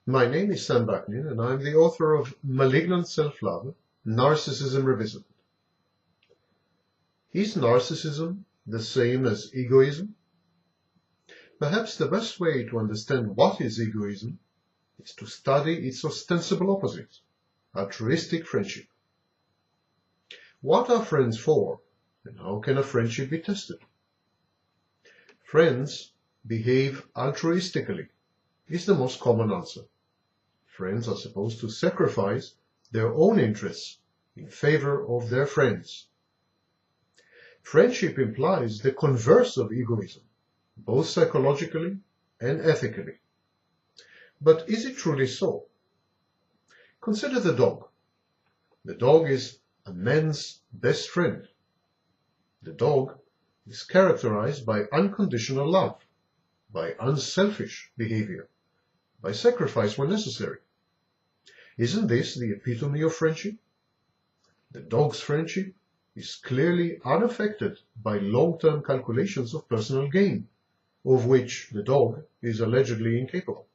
My name is Sam Baknin, and I'm the author of Malignant Self-Love, Narcissism Revisited. Is narcissism the same as egoism? Perhaps the best way to understand what is egoism is to study its ostensible opposite, altruistic friendship. What are friends for, and how can a friendship be tested? Friends behave altruistically is the most common answer. Friends are supposed to sacrifice their own interests in favor of their friends. Friendship implies the converse of egoism, both psychologically and ethically. But is it truly so? Consider the dog. The dog is a man's best friend. The dog is characterized by unconditional love, by unselfish behavior, by sacrifice when necessary. Isn't this the epitome of friendship? The dog's friendship is clearly unaffected by long-term calculations of personal gain, of which the dog is allegedly incapable.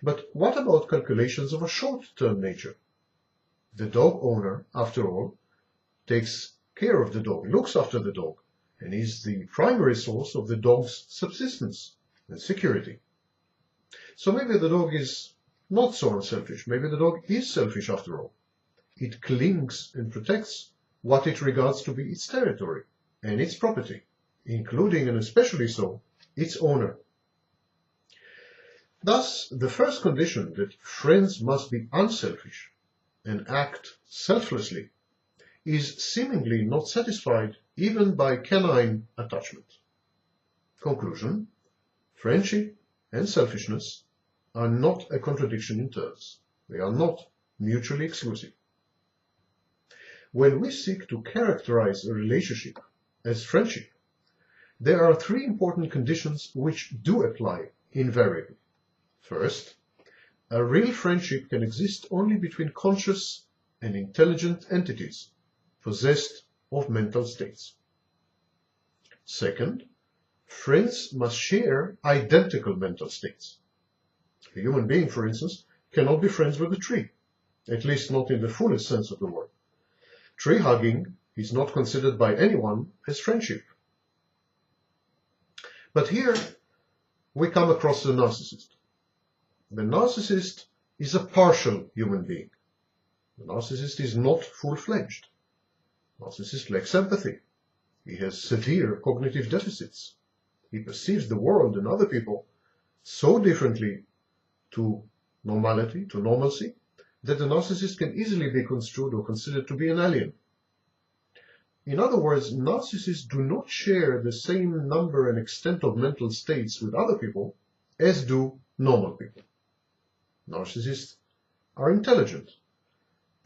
But what about calculations of a short-term nature? The dog owner, after all, takes care of the dog, looks after the dog, and is the primary source of the dog's subsistence and security. So maybe the dog is not so unselfish. Maybe the dog is selfish after all. It clings and protects what it regards to be its territory and its property, including and especially so, its owner. Thus, the first condition, that friends must be unselfish and act selflessly, is seemingly not satisfied even by canine attachment. Conclusion: friendship and selfishness are not a contradiction in terms. They are not mutually exclusive. When we seek to characterize a relationship as friendship, there are three important conditions which do apply invariably. First, a real friendship can exist only between conscious and intelligent entities possessed of mental states. Second, friends must share identical mental states. A human being, for instance, cannot be friends with a tree, at least not in the fullest sense of the word. Tree hugging is not considered by anyone as friendship. But here we come across the narcissist. The narcissist is a partial human being. The narcissist is not full-fledged. The narcissist lacks empathy. He has severe cognitive deficits. He perceives the world and other people so differently to normality, to normalcy, that the narcissist can easily be construed or considered to be an alien. In other words, narcissists do not share the same number and extent of mental states with other people as do normal people. Narcissists are intelligent,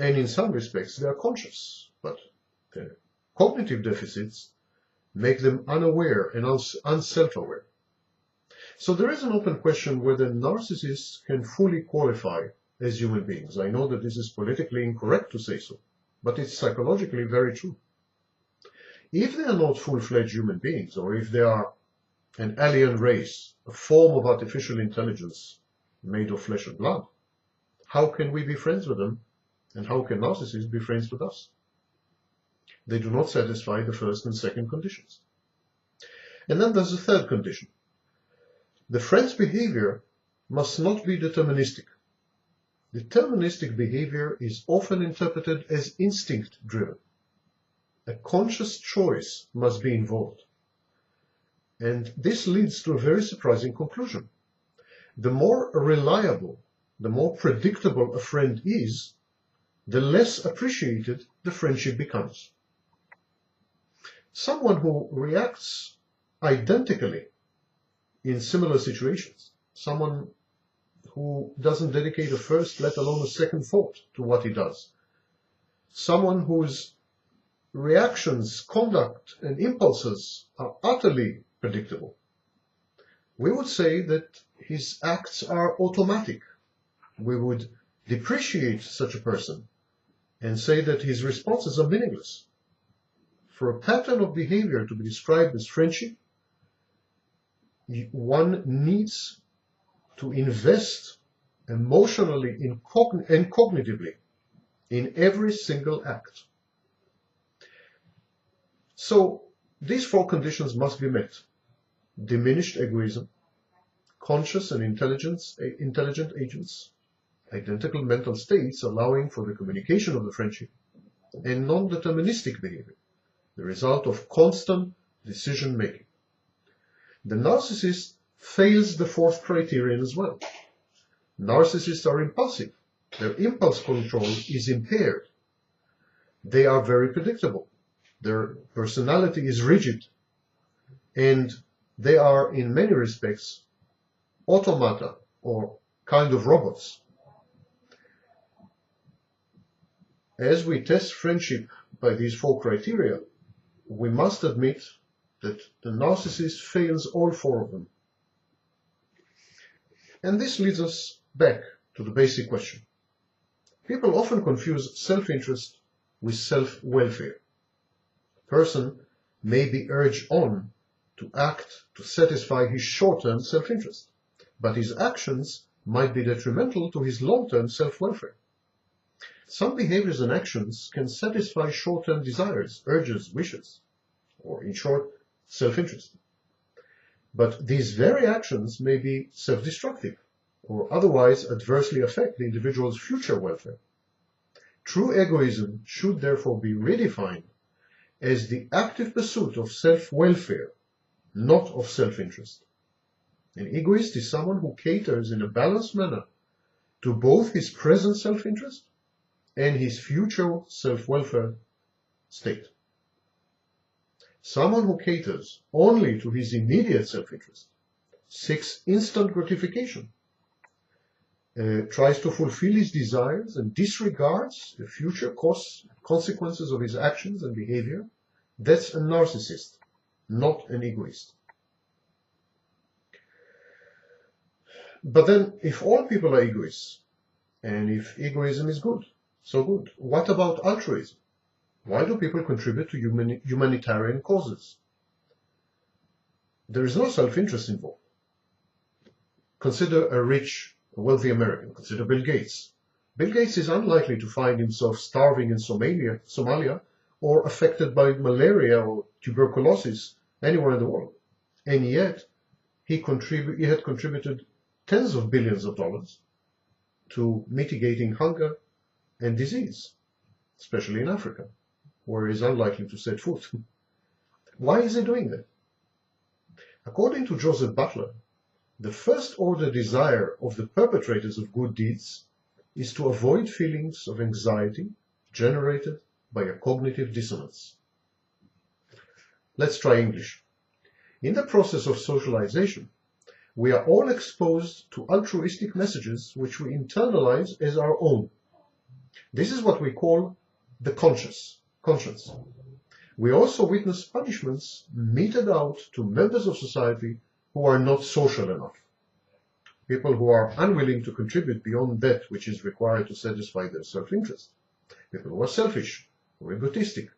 and in some respects they are conscious, but their cognitive deficits make them unaware and unself-aware. So there is an open question whether narcissists can fully qualify as human beings. I know that this is politically incorrect to say so, but it's psychologically very true. If they are not full-fledged human beings, or if they are an alien race, a form of artificial intelligence made of flesh and blood, how can we be friends with them, and how can narcissists be friends with us? They do not satisfy the first and second conditions. And then there's a third condition. The friend's behavior must not be deterministic. Deterministic behavior is often interpreted as instinct-driven. A conscious choice must be involved. And this leads to a very surprising conclusion. The more reliable, the more predictable a friend is, the less appreciated the friendship becomes. Someone who reacts identically in similar situations, someone who doesn't dedicate a first, let alone a second thought to what he does, someone whose reactions, conduct, and impulses are utterly predictable, we would say that his acts are automatic. We would depreciate such a person and say that his responses are meaningless. For a pattern of behavior to be described as friendship, one needs to invest emotionally and cognitively in every single act. So these four conditions must be met: diminished egoism, conscious and intelligent agents, identical mental states allowing for the communication of the friendship, and non-deterministic behavior, the result of constant decision-making. The narcissist fails the fourth criterion as well. Narcissists are impulsive. Their impulse control is impaired. They are very predictable. Their personality is rigid. And they are, in many respects, automata, or kind of robots. As we test friendship by these four criteria, we must admit that the narcissist fails all four of them. And this leads us back to the basic question. People often confuse self-interest with self-welfare. A person may be urged on to act to satisfy his short-term self-interest, but his actions might be detrimental to his long-term self-welfare. Some behaviors and actions can satisfy short-term desires, urges, wishes, or in short, self-interest. But these very actions may be self-destructive or otherwise adversely affect the individual's future welfare. True egoism should therefore be redefined as the active pursuit of self-welfare, not of self-interest. An egoist is someone who caters in a balanced manner to both his present self-interest and his future self-welfare state. Someone who caters only to his immediate self-interest, seeks instant gratification, tries to fulfill his desires and disregards the future consequences of his actions and behavior, that's a narcissist, not an egoist. But then, if all people are egoists, and if egoism is good, so good, what about altruism? Why do people contribute to humanitarian causes? There is no self-interest involved. Consider a rich, wealthy American. Consider Bill Gates. Bill Gates is unlikely to find himself starving in Somalia or affected by malaria or tuberculosis anywhere in the world. And yet, he had contributed tens of billions of dollars to mitigating hunger and disease, especially in Africa, where he is unlikely to set foot. Why is he doing that? According to Joseph Butler, the first-order desire of the perpetrators of good deeds is to avoid feelings of anxiety generated by a cognitive dissonance. Let's try English. In the process of socialization, we are all exposed to altruistic messages which we internalize as our own. This is what we call the conscience. We also witness punishments meted out to members of society who are not social enough. People who are unwilling to contribute beyond that which is required to satisfy their self-interest. People who are selfish or egotistic.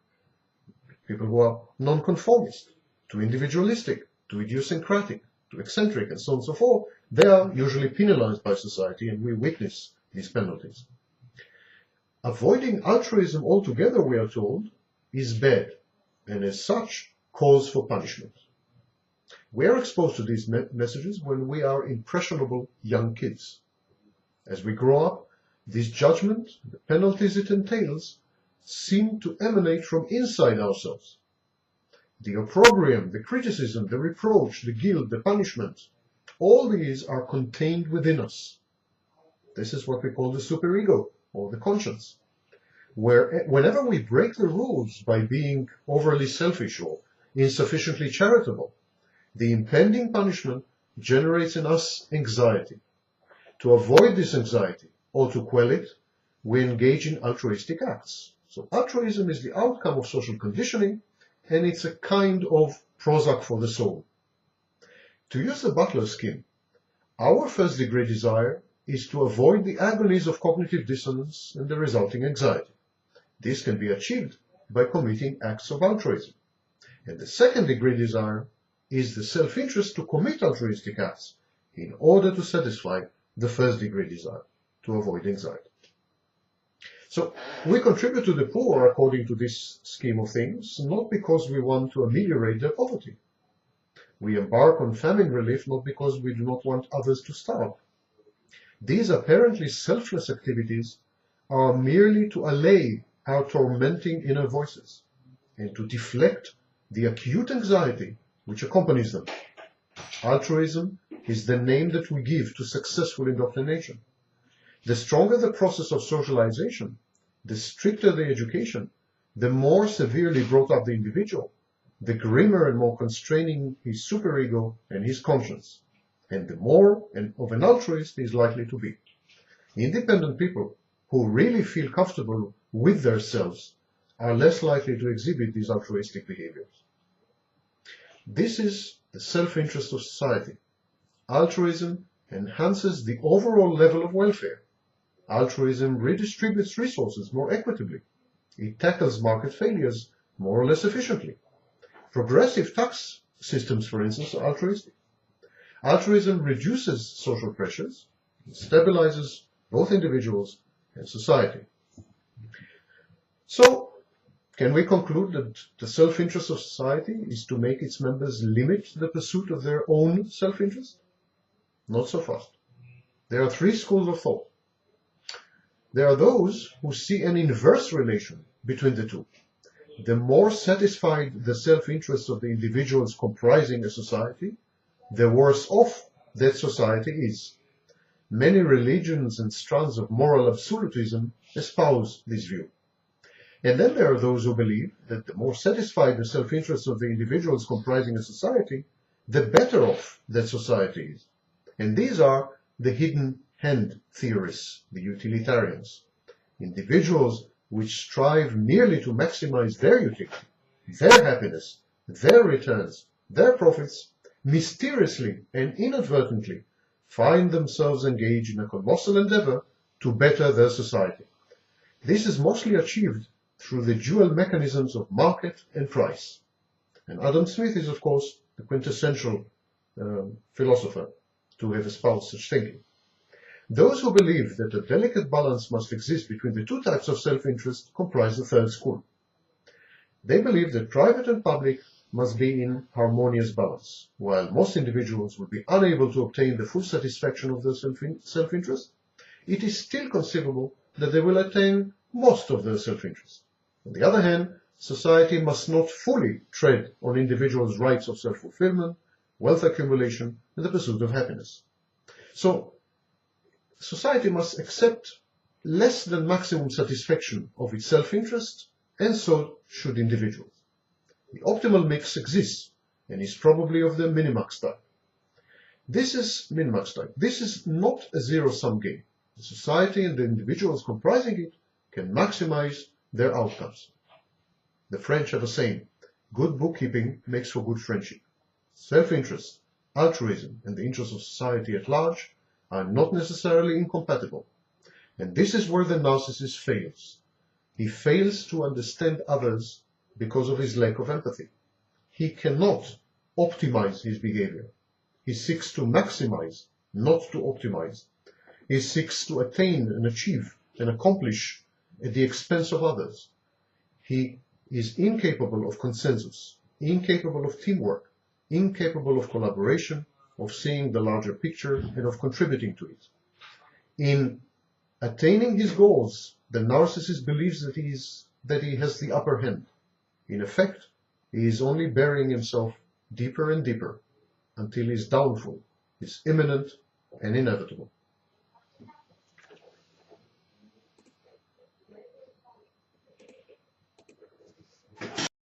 People who are nonconformist, too individualistic, too idiosyncratic, too eccentric, and so on and so forth. They are usually penalized by society, and we witness these penalties. Avoiding altruism altogether, we are told, is bad, and as such, cause for punishment. We are exposed to these messages when we are impressionable young kids. As we grow up, this judgment, the penalties it entails, seem to emanate from inside ourselves. The opprobrium, the criticism, the reproach, the guilt, the punishment, all these are contained within us. This is what we call the superego, or the conscience. Whenever we break the rules by being overly selfish or insufficiently charitable, the impending punishment generates in us anxiety. To avoid this anxiety, or to quell it, we engage in altruistic acts. So altruism is the outcome of social conditioning, and it's a kind of Prozac for the soul. To use the Butler scheme, our first-degree desire is to avoid the agonies of cognitive dissonance and the resulting anxiety. This can be achieved by committing acts of altruism. And the second-degree desire is the self-interest to commit altruistic acts in order to satisfy the first-degree desire, to avoid anxiety. So we contribute to the poor according to this scheme of things, not because we want to ameliorate their poverty. We embark on famine relief not because we do not want others to starve. These apparently selfless activities are merely to allay our tormenting inner voices and to deflect the acute anxiety which accompanies them. Altruism is the name that we give to successful indoctrination. The stronger the process of socialization, the stricter the education, the more severely brought up the individual, the grimmer and more constraining his superego and his conscience, and the more of an altruist he is likely to be. Independent people who really feel comfortable with themselves are less likely to exhibit these altruistic behaviors. This is the self-interest of society. Altruism enhances the overall level of welfare. Altruism redistributes resources more equitably. It tackles market failures more or less efficiently. Progressive tax systems, for instance, are altruistic. Altruism reduces social pressures, and stabilizes both individuals and society. So, can we conclude that the self-interest of society is to make its members limit the pursuit of their own self-interest? Not so fast. There are three schools of thought. There are those who see an inverse relation between the two. The more satisfied the self-interest of the individuals comprising a society, the worse off that society is. Many religions and strands of moral absolutism espouse this view. And then there are those who believe that the more satisfied the self-interest of the individuals comprising a society, the better off that society is. And these are the hidden hand theorists, the utilitarians. Individuals which strive merely to maximize their utility, their happiness, their returns, their profits, mysteriously and inadvertently find themselves engaged in a colossal endeavor to better their society. This is mostly achieved through the dual mechanisms of market and price. And Adam Smith is, of course, the quintessential philosopher to have espoused such thinking. Those who believe that a delicate balance must exist between the two types of self-interest comprise the third school. They believe that private and public must be in harmonious balance. While most individuals will be unable to obtain the full satisfaction of their self-interest, it is still conceivable that they will attain most of their self-interest. On the other hand, society must not fully tread on individuals' rights of self-fulfillment, wealth accumulation, and the pursuit of happiness. So, society must accept less than maximum satisfaction of its self-interest, and so should individuals. The optimal mix exists, and is probably of the minimax type. This is minimax type. This is not a zero-sum game. The society and the individuals comprising it can maximize their outcomes. The French have a saying, good bookkeeping makes for good friendship. Self-interest, altruism, and the interests of society at large are not necessarily incompatible. And this is where the narcissist fails. He fails to understand others because of his lack of empathy. He cannot optimize his behavior. He seeks to maximize, not to optimize. He seeks to attain and achieve and accomplish at the expense of others. He is incapable of consensus, incapable of teamwork, incapable of collaboration, of seeing the larger picture, and of contributing to it. In attaining his goals, the narcissist believes that he has the upper hand. In effect, he is only burying himself deeper and deeper until his downfall is imminent and inevitable.